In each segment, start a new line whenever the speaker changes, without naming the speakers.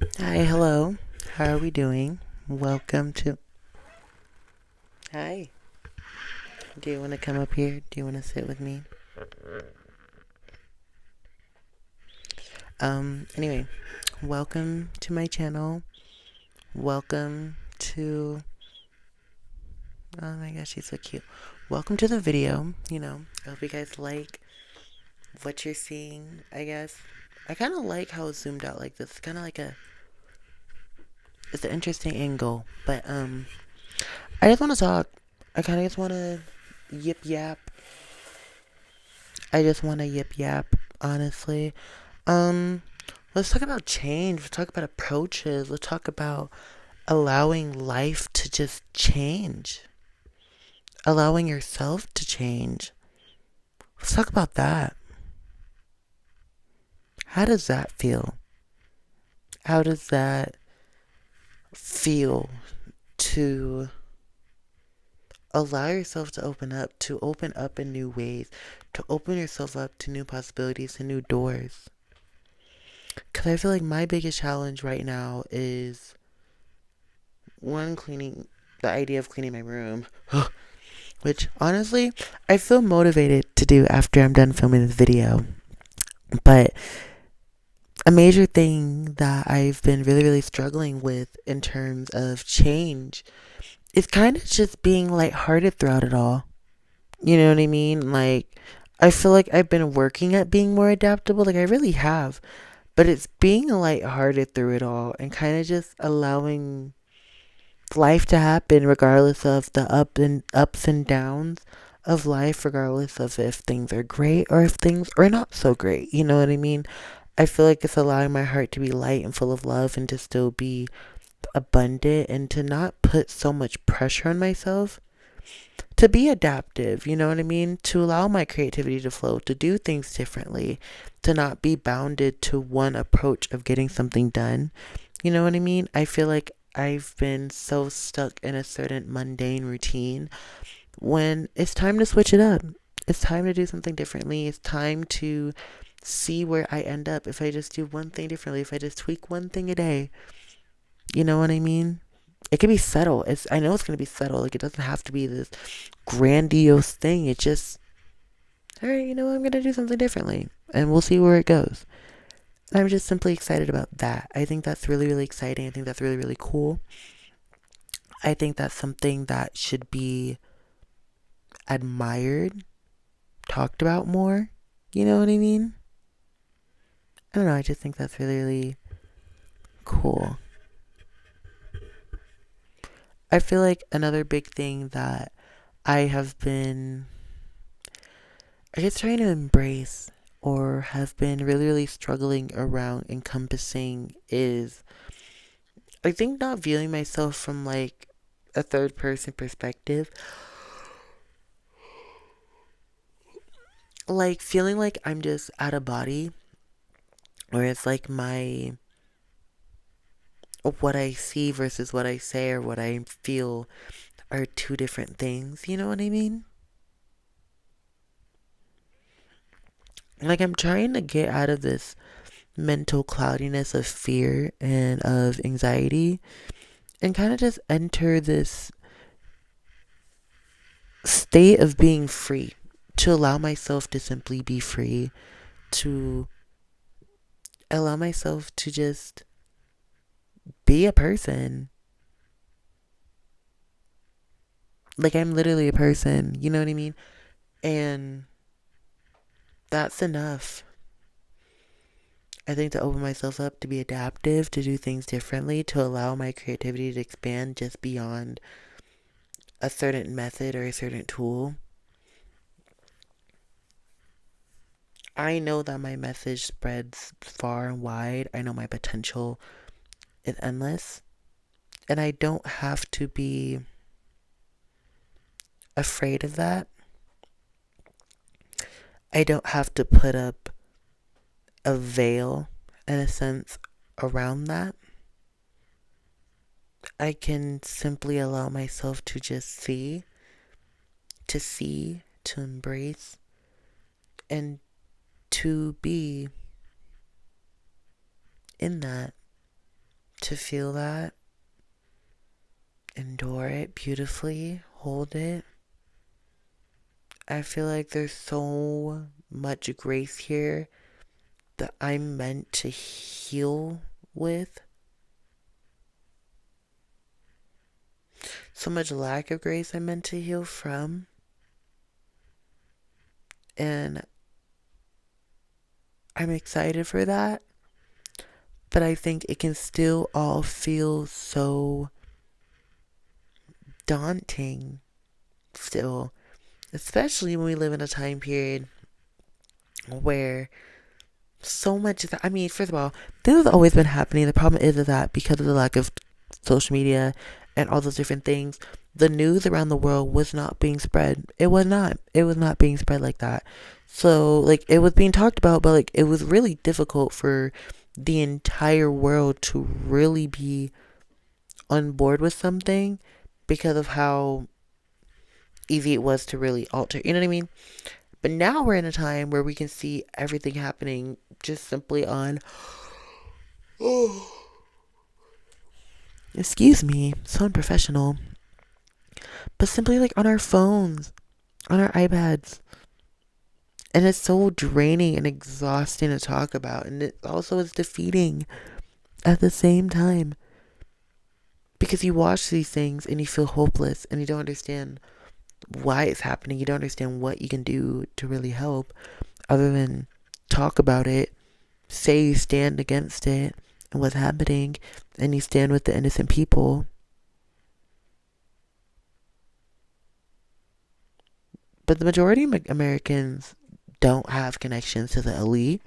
Hi, hello. How are we doing? Welcome to. Hi. Do you want to come up here? Do you want to sit with me? Anyway, welcome to my channel. Welcome to. Oh my gosh, she's so cute. Welcome to the video. I hope you guys like what you're seeing, I guess. I kind of like how it's zoomed out like this. It's kind of like a. It's an interesting angle. But, I just want to talk. I kind of just want to yip yap. I just want to yip yap, honestly. Um, let's talk about change. Let's talk about approaches. Let's talk about allowing life to just change, allowing yourself to change. Let's talk about that. How does that feel? How does that feel to allow yourself to open up in new ways, to open yourself up to new possibilities and new doors? Because I feel like my biggest challenge right now is one, cleaning, the idea of cleaning my room. Which honestly, I feel motivated to do after I'm done filming this video. But a major thing that I've been really, really struggling with in terms of change is kind of just being lighthearted throughout it all. You know what I mean? Like, I feel like I've been working at being more adaptable. Like, I really have. But it's being lighthearted through it all and kind of just allowing life to happen regardless of the ups and downs of life, regardless of if things are great or if things are not so great. You know what I mean? I feel like it's allowing my heart to be light and full of love and to still be abundant and to not put so much pressure on myself to be adaptive. You know what I mean? To allow my creativity to flow, to do things differently, to not be bounded to one approach of getting something done. You know what I mean? I feel like I've been so stuck in a certain mundane routine when it's time to switch it up. It's time to do something differently. It's time to see where I end up if I just do one thing differently, if I just tweak one thing a day. You know what I mean? It can be subtle. I know it's gonna be subtle. Like, it doesn't have to be this grandiose thing. It just, all right, I'm gonna do something differently, and we'll see where it goes. And I'm just simply excited about that. I think that's really, really exciting. I think that's really, really cool. I think that's something that should be admired, talked about more. You know what I mean? I don't know. I just think that's really, really cool. I feel like another big thing that I have been, I guess, trying to embrace or have been really, really struggling around encompassing is, I think, not viewing myself from like a third person perspective. Like feeling like I'm just out of body, or it's like what I see versus what I say or what I feel are two different things. You know what I mean? Like, I'm trying to get out of this mental cloudiness of fear and of anxiety and kind of just enter this state of being free, to allow myself to simply be free, to allow myself to just be a person. Like, I'm literally a person, you know what I mean? And that's enough. I think to open myself up, to be adaptive, to do things differently, to allow my creativity to expand just beyond a certain method or a certain tool. I know that my message spreads far and wide. I know my potential is endless. And I don't have to be afraid of that. I don't have to put up a veil, in a sense, around that. I can simply allow myself to just see, to embrace, and to be in that. to feel that, endure it beautifully, hold it. I feel like there's so much grace here that I'm meant to heal with. So much lack of grace I'm meant to heal from. And I'm excited for that. But I think it can still all feel so daunting still. Especially when we live in a time period where so much of that, I mean, first of all, this has always been happening. The problem is that because of the lack of social media and all those different things, the news around the world was not being spread. It was not. It was not being spread like that. So, like, it was being talked about, but, like, it was really difficult for the entire world to really be on board with something because of how easy it was to really alter. You know what I mean? But now we're in a time where we can see everything happening just simply on, oh, excuse me, so unprofessional, but simply like on our phones, on our iPads. And it's so draining and exhausting to talk about. And it also is defeating at the same time. Because you watch these things and you feel hopeless and you don't understand why it's happening. You don't understand what you can do to really help other than talk about it, say you stand against it and what's happening, and you stand with the innocent people. But the majority of Americans don't have connections to the elite.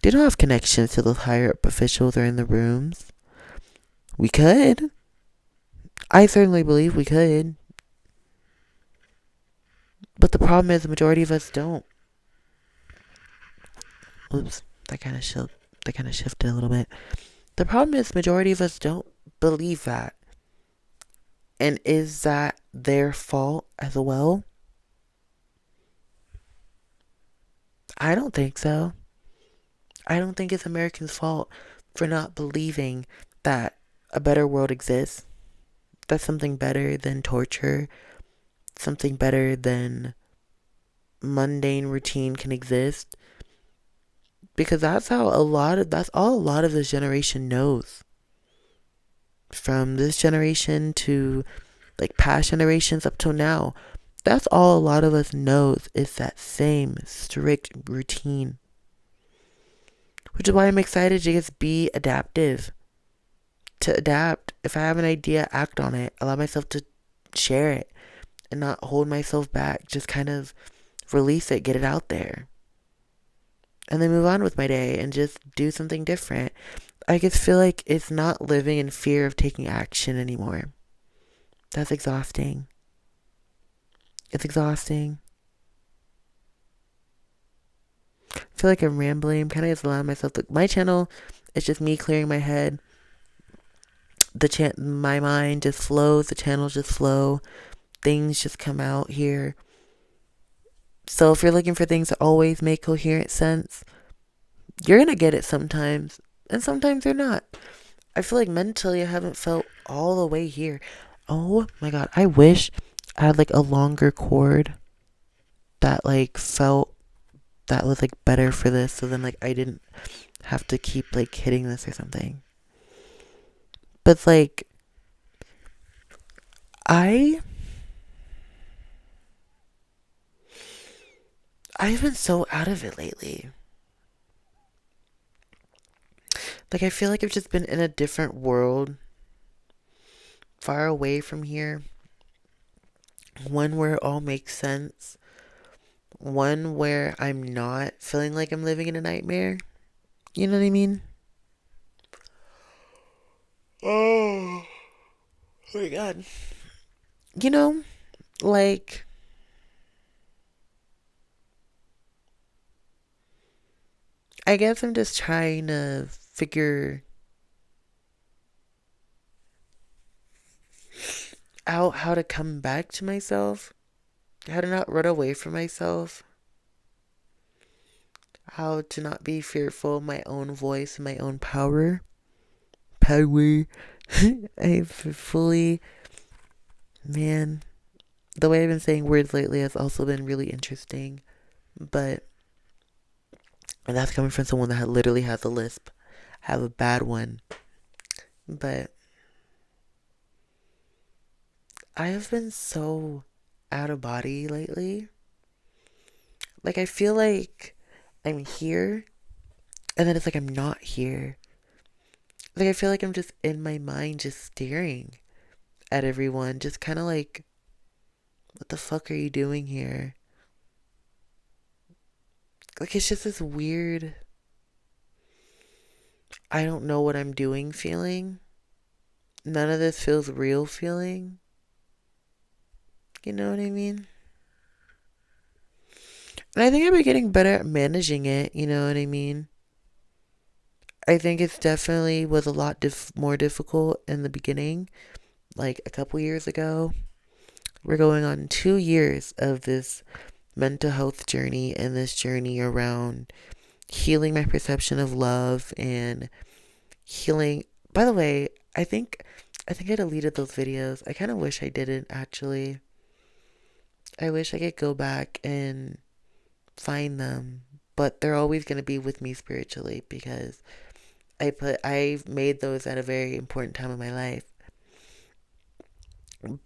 They don't have connections to the higher up officials or in the rooms. We could. I certainly believe we could. But the problem is the majority of us don't. Oops, that kind of shifted a little bit. The problem is the majority of us don't believe that. And is that their fault as well? I don't think so. I don't think it's Americans' fault for not believing that a better world exists. That's something better than torture, something better than mundane routine can exist. Because that's all a lot of this generation knows. From this generation to like past generations up till now. That's all a lot of us knows is that same strict routine. Which is why I'm excited to just be adaptive. To adapt. If I have an idea, act on it. Allow myself to share it and not hold myself back. Just kind of release it, get it out there. And then move on with my day and just do something different. I just feel like it's not living in fear of taking action anymore. That's exhausting. It's exhausting. I feel like I'm rambling. I'm kind of just allowing myself to. My channel is just me clearing my head. My mind just flows. The channels just flow. Things just come out here. So if you're looking for things that always make coherent sense, you're gonna get it sometimes, and sometimes you're not. I feel like mentally I haven't felt all the way here. Oh my god, I wish I had like a longer cord that like felt that was like better for this, so then like I didn't have to keep like hitting this or something. But like I I've been so out of it lately. Like I feel like I've just been in a different world, far away from here. One where it all makes sense. One where I'm not feeling like I'm living in a nightmare. You know what I mean? Oh my god. You know, like I guess I'm just trying to figure out how to come back to myself, how to not run away from myself, how to not be fearful of my own voice and my own power, power. I've fully, man, the way I've been saying words lately has also been really interesting. But, and that's coming from someone that literally has a lisp, have a bad one. But I have been so out of body lately. Like, I feel like I'm here, and then it's like I'm not here. Like, I feel like I'm just in my mind, just staring at everyone, just kind of like, what the fuck are you doing here? Like, it's just this weird, I don't know what I'm doing feeling. None of this feels real feeling. You know what I mean? And I think I've been getting better at managing it. You know what I mean? I think it's definitely was a lot more difficult in the beginning, like a couple years ago. We're going on 2 years of this mental health journey and this journey around healing my perception of love and healing. By the way, I think I deleted those videos. I kind of wish I didn't actually. I wish I could go back and find them, but they're always going to be with me spiritually because I made those at a very important time in my life.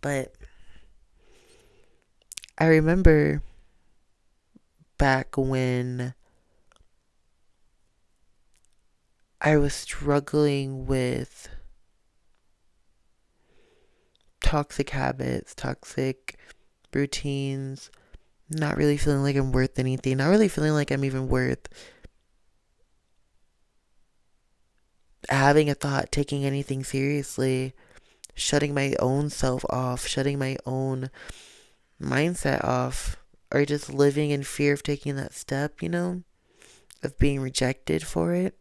But I remember back when I was struggling with toxic habits, toxic routines, not really feeling like I'm worth anything, not really feeling like I'm even worth having a thought, taking anything seriously, shutting my own self off, shutting my own mindset off, or just living in fear of taking that step, of being rejected for it.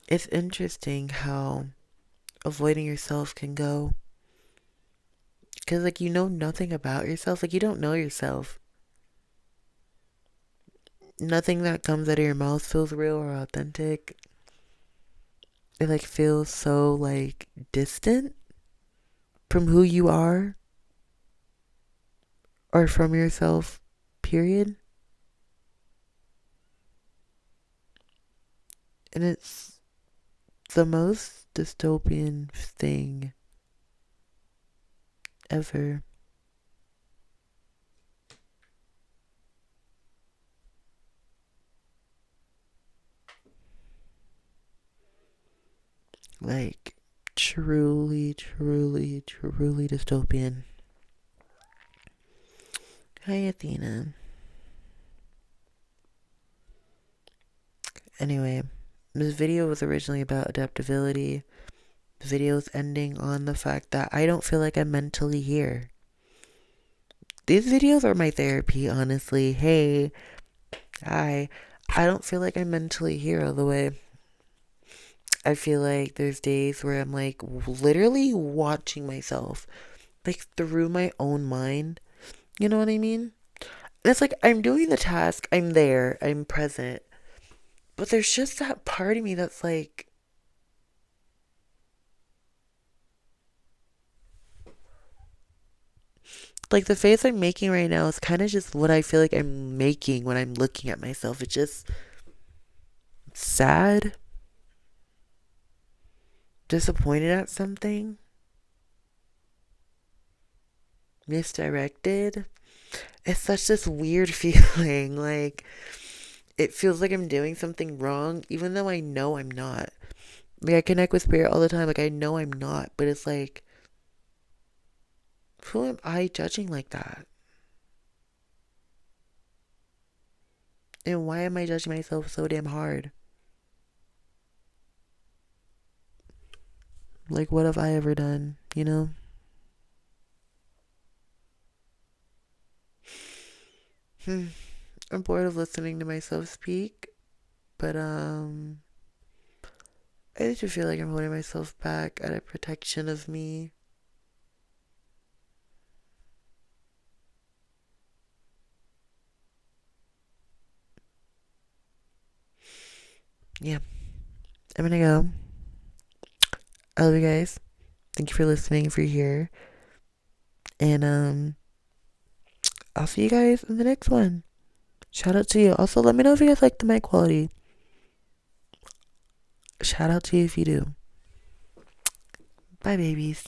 It's interesting how avoiding yourself can go. Because, like, you know nothing about yourself. Like, you don't know yourself. Nothing that comes out of your mouth feels real or authentic. It, like, feels so, like, distant from who you are or from yourself, period. And it's the most dystopian thing ever. Like, truly, truly, truly dystopian. Hi, Athena. Anyway, this video was originally about adaptability. The video is ending on the fact that I don't feel like I'm mentally here. These videos are my therapy, honestly. Hey, hi. I don't feel like I'm mentally here all the way. I feel like there's days where I'm like literally watching myself, like through my own mind. You know what I mean? And it's like I'm doing the task, I'm there, I'm present. But there's just that part of me that's like the face I'm making right now is kind of just what I feel like I'm making when I'm looking at myself. It's just sad, disappointed at something, misdirected. It's such this weird feeling. Like, it feels like I'm doing something wrong, even though I know I'm not. Like, I connect with spirit all the time. Like, I know I'm not, but it's like, who am I judging like that? And why am I judging myself so damn hard? Like, what have I ever done, you know? Hmm. I'm bored of listening to myself speak, but I do feel like I'm holding myself back out of protection of me. yeah, I'm gonna go. I love you guys. Thank you for listening, if you're here. And I'll see you guys in the next one. Shout out to you. Also, let me know if you guys like the mic quality. Shout out to you if you do. Bye, babies.